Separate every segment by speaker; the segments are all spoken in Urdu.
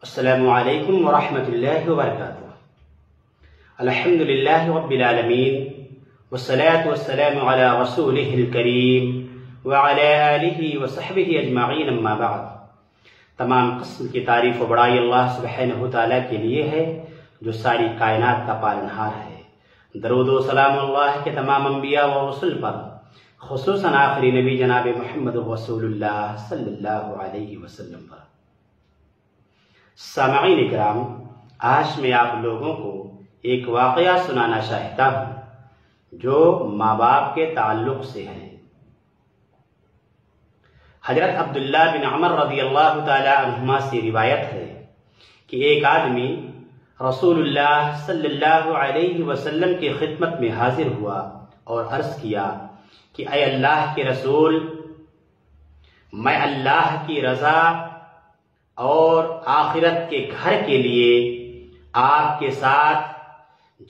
Speaker 1: السلام علیکم ورحمۃ اللہ وبرکاتہ۔ الحمد للہ رب العالمین والصلاة والسلام علی رسولہ الکریم وعلی آلہ وصحبہ اجمعین، اما بعد۔ تمام قسم کی تعریف و بڑائی اللہ سبحانہ تعالیٰ کے لیے ہے جو ساری کائنات کا پالنہار ہے۔ درود و سلام اللہ کے تمام انبیاء و رسل پر، خصوصاً آخری نبی جناب محمد رسول اللہ صلی اللہ علیہ وسلم پر۔ سامعین اکرام، آج میں آپ لوگوں کو ایک واقعہ سنانا چاہتا ہوں جو ماں باپ کے تعلق سے ہے۔ حضرت عبداللہ بن عمر رضی اللہ تعالی عنہما سے روایت ہے کہ ایک آدمی رسول اللہ صلی اللہ علیہ وسلم کی خدمت میں حاضر ہوا اور عرض کیا کہ اے اللہ کے رسول، میں اللہ کی رضا اور آخرت کے گھر کے لیے آپ کے ساتھ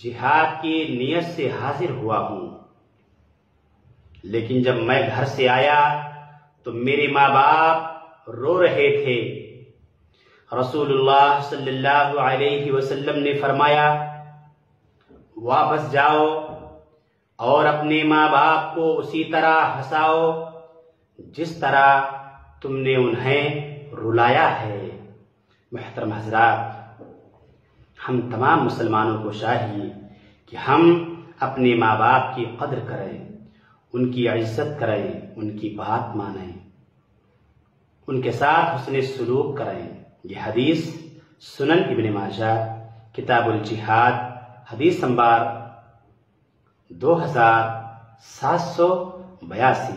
Speaker 1: جہاد کی نیت سے حاضر ہوا ہوں، لیکن جب میں گھر سے آیا تو میرے ماں باپ رو رہے تھے۔ رسول اللہ صلی اللہ علیہ وسلم نے فرمایا، واپس جاؤ اور اپنے ماں باپ کو اسی طرح ہنساؤ جس طرح تم نے انہیں رلایا ہے۔ محترم حضرات، ہم تمام مسلمانوں کو چاہیے کہ ہم اپنے ماں باپ کی قدر کریں، ان کی عزت کریں، ان کی بات مانیں، ان کے ساتھ حسن سلوک کریں۔ یہ حدیث سنن ابن ماجہ کتاب الجہاد حدیث نمبر 2782۔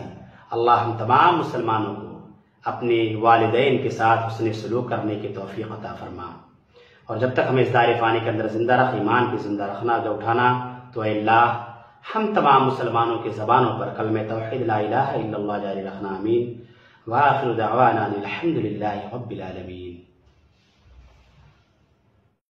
Speaker 1: اللہ ہم تمام مسلمانوں کو اپنے والدین کے ساتھ حسن سلوک کرنے کی توفیق عطا فرما، اور جب تک ہمیں اس دار فانی کے اندر زندہ رکھ، ایمان کی زندہ رکھنا جو اٹھانا، تو اے اللہ ہم تمام مسلمانوں کے زبانوں پر کلمہ توحید لا الہ الا اللہ جاری رکھنا، آمین۔ وآخر دعوانا الحمد للہ رب العالمین۔